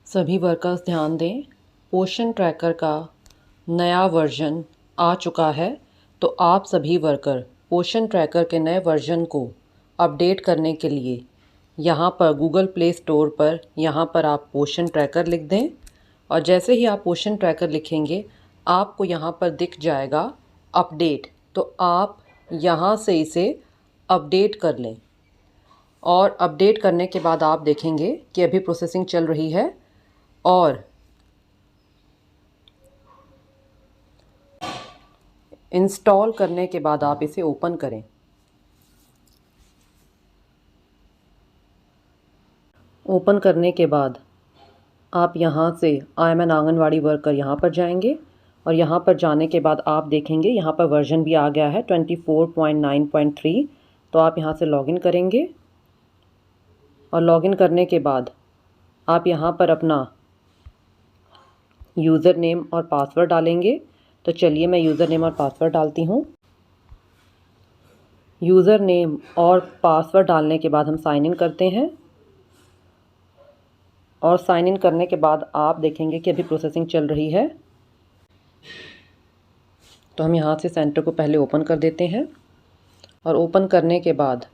सभी वर्कर्स ध्यान दें, पोषण ट्रैकर का नया वर्जन आ चुका है। तो आप सभी वर्कर पोषण ट्रैकर के नए वर्जन को अपडेट करने के लिए यहाँ पर गूगल प्ले स्टोर पर यहाँ पर आप पोषण ट्रैकर लिख दें और जैसे ही आप पोषण ट्रैकर लिखेंगे आपको यहाँ पर दिख जाएगा अपडेट। तो आप यहाँ से इसे अपडेट कर लें और अपडेट करने के बाद आप देखेंगे कि अभी प्रोसेसिंग चल रही है और इंस्टॉल करने के बाद आप इसे ओपन करें। ओपन करने के बाद आप यहाँ से I am an anganwadi worker यहाँ पर जाएंगे और यहाँ पर जाने के बाद आप देखेंगे यहाँ पर वर्जन भी आ गया है 24.9.3। तो आप यहाँ से लॉगिन करेंगे और लॉगिन करने के बाद आप यहाँ पर अपना यूज़र नेम और पासवर्ड डालेंगे। तो चलिए मैं यूज़र नेम और पासवर्ड डालती हूँ। यूज़र नेम और पासवर्ड डालने के बाद हम साइन इन करते हैं और साइन इन करने के बाद आप देखेंगे कि अभी प्रोसेसिंग चल रही है। तो हम यहाँ से सेंटर को पहले ओपन कर देते हैं और ओपन करने के बाद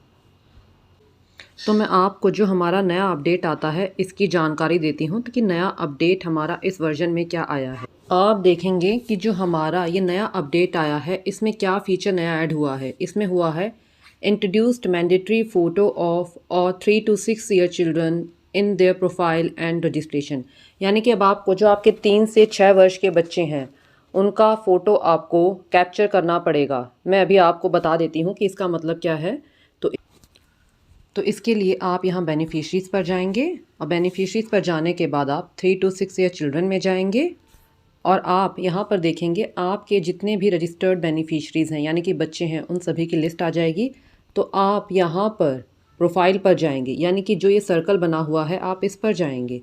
तो मैं आपको जो हमारा नया अपडेट आता है इसकी जानकारी देती हूँ कि नया अपडेट हमारा इस वर्जन में क्या आया है। आप देखेंगे कि जो हमारा ये नया अपडेट आया है इसमें क्या फ़ीचर नया ऐड हुआ है। इसमें हुआ है इंट्रोड्यूस्ड मैंडेटरी फ़ोटो ऑफ और 3 to 6 year children in their profile and registration. यानी कि अब आपको जो आपके 3 से 6 वर्ष के बच्चे हैं उनका फ़ोटो आपको कैप्चर करना पड़ेगा। मैं अभी आपको बता देती हूँ कि इसका मतलब क्या है। तो इसके लिए आप यहाँ बेनिफिशरीज़ पर जाएंगे और बेनिफिशरीज़ पर जाने के बाद आप 3 to 6 ईयर चिल्ड्रन में जाएंगे और आप यहाँ पर देखेंगे आपके जितने भी रजिस्टर्ड बेनिफिशरीज़ हैं यानी कि बच्चे हैं उन सभी की लिस्ट आ जाएगी। तो आप यहाँ पर प्रोफाइल पर जाएंगे यानी कि जो ये सर्कल बना हुआ है आप इस पर जाएंगे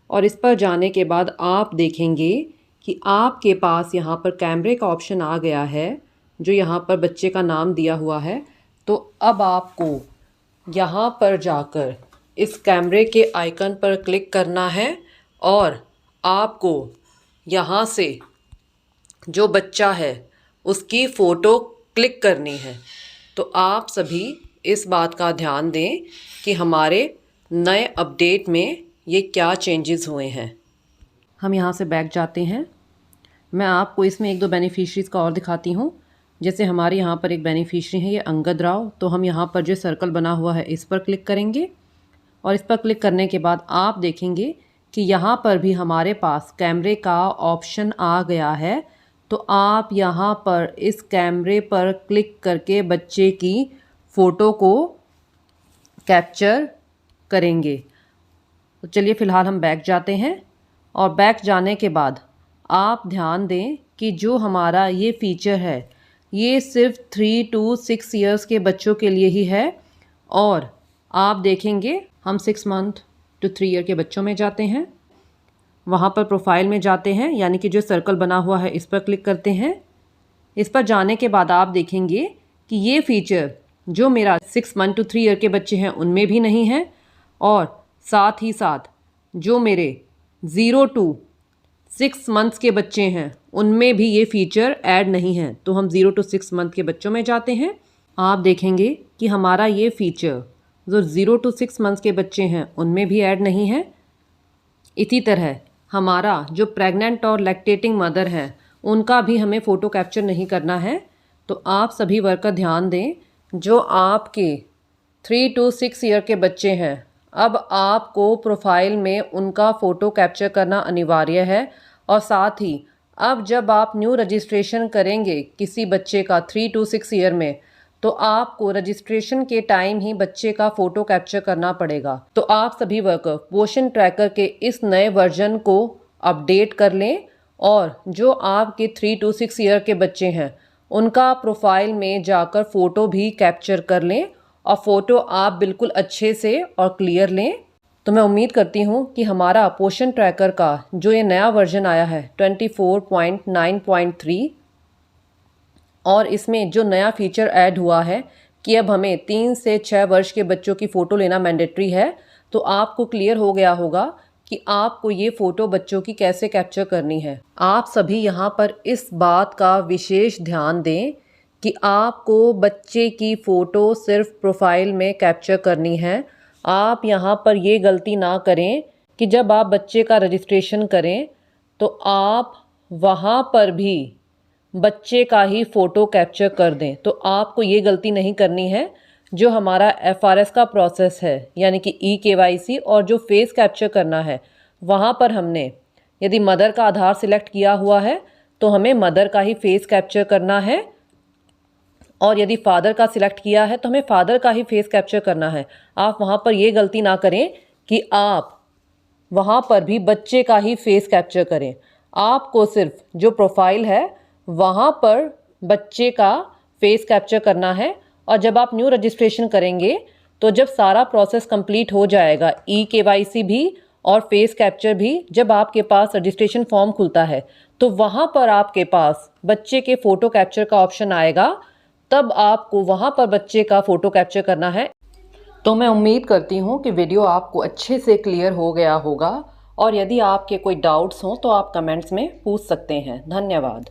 और इस पर जाने के बाद आप देखेंगे कि आपके पास यहाँ पर कैमरे का ऑप्शन आ गया है जो यहाँ पर बच्चे का नाम दिया हुआ है। तो अब आपको यहाँ पर जाकर इस कैमरे के आइकन पर क्लिक करना है और आपको यहाँ से जो बच्चा है उसकी फ़ोटो क्लिक करनी है। तो आप सभी इस बात का ध्यान दें कि हमारे नए अपडेट में ये क्या चेंजेस हुए हैं। हम यहाँ से बैक जाते हैं। मैं आपको इसमें 1-2 बेनिफिशरीज़ का और दिखाती हूँ। जैसे हमारे यहाँ पर एक बेनिफिशरी है ये अंगद राव। तो हम यहाँ पर जो सर्कल बना हुआ है इस पर क्लिक करेंगे और इस पर क्लिक करने के बाद आप देखेंगे कि यहाँ पर भी हमारे पास कैमरे का ऑप्शन आ गया है। तो आप यहाँ पर इस कैमरे पर क्लिक करके बच्चे की फ़ोटो को कैप्चर करेंगे। तो चलिए फ़िलहाल हम बैक जाते हैं और बैक जाने के बाद आप ध्यान दें कि जो हमारा ये फ़ीचर है ये सिर्फ 3 to 6 ईयर्स के बच्चों के लिए ही है। और आप देखेंगे हम 6 month to 3 ईयर के बच्चों में जाते हैं, वहाँ पर प्रोफाइल में जाते हैं यानी कि जो सर्कल बना हुआ है इस पर क्लिक करते हैं। इस पर जाने के बाद आप देखेंगे कि ये फ़ीचर जो मेरा 6 month to 3 ईयर के बच्चे हैं उनमें भी नहीं है और साथ ही साथ जो मेरे 0 to 6 months के बच्चे हैं उनमें भी ये फ़ीचर ऐड नहीं है। तो हम 0 to 6 month के बच्चों में जाते हैं। आप देखेंगे कि हमारा ये फ़ीचर जो 0 to 6 months के बच्चे हैं उनमें भी ऐड नहीं है। इसी तरह हमारा जो प्रेग्नेंट और लैक्टेटिंग मदर है उनका भी हमें फ़ोटो कैप्चर नहीं करना है। तो आप सभी वर्कर ध्यान दें, जो आपके 3 to 6 ईयर के बच्चे हैं अब आपको प्रोफाइल में उनका फ़ोटो कैप्चर करना अनिवार्य है। और साथ ही अब जब आप न्यू रजिस्ट्रेशन करेंगे किसी बच्चे का 3 to 6 ईयर में तो आपको रजिस्ट्रेशन के टाइम ही बच्चे का फ़ोटो कैप्चर करना पड़ेगा। तो आप सभी वर्कर पोषण ट्रैकर के इस नए वर्जन को अपडेट कर लें और जो आपके 3 to 6 ईयर के बच्चे हैं उनका प्रोफाइल में जाकर फ़ोटो भी कैप्चर कर लें और फ़ोटो आप बिल्कुल अच्छे से और क्लियर लें। तो मैं उम्मीद करती हूँ कि हमारा पोषण ट्रैकर का जो ये नया वर्जन आया है 24.9.3 और इसमें जो नया फ़ीचर ऐड हुआ है कि अब हमें 3 से 6 वर्ष के बच्चों की फ़ोटो लेना मैंडेटरी है, तो आपको क्लियर हो गया होगा कि आपको ये फ़ोटो बच्चों की कैसे कैप्चर करनी है। आप सभी यहाँ पर इस बात का विशेष ध्यान दें कि आपको बच्चे की फ़ोटो सिर्फ प्रोफाइल में कैप्चर करनी है। आप यहाँ पर ये गलती ना करें कि जब आप बच्चे का रजिस्ट्रेशन करें तो आप वहाँ पर भी बच्चे का ही फ़ोटो कैप्चर कर दें। तो आपको ये गलती नहीं करनी है। जो हमारा FRS का प्रोसेस है यानी कि eKYC और जो फेस कैप्चर करना है, वहाँ पर हमने यदि मदर का आधार सिलेक्ट किया हुआ है तो हमें मदर का ही फेस कैप्चर करना है, और यदि फादर का सिलेक्ट किया है तो हमें फादर का ही फेस कैप्चर करना है। आप वहाँ पर ये गलती ना करें कि आप वहाँ पर भी बच्चे का ही फेस कैप्चर करें। आपको सिर्फ जो प्रोफाइल है वहाँ पर बच्चे का फेस कैप्चर करना है। और जब आप न्यू रजिस्ट्रेशन करेंगे तो जब सारा प्रोसेस कंप्लीट हो जाएगा, eKYC भी और फेस कैप्चर भी, जब आपके पास रजिस्ट्रेशन फॉर्म खुलता है तो वहाँ पर आपके पास बच्चे के फ़ोटो कैप्चर का ऑप्शन आएगा। तब आपको वहाँ पर बच्चे का फ़ोटो कैप्चर करना है। तो मैं उम्मीद करती हूँ कि वीडियो आपको अच्छे से क्लियर हो गया होगा, और यदि आपके कोई डाउट्स हों तो आप कमेंट्स में पूछ सकते हैं। धन्यवाद।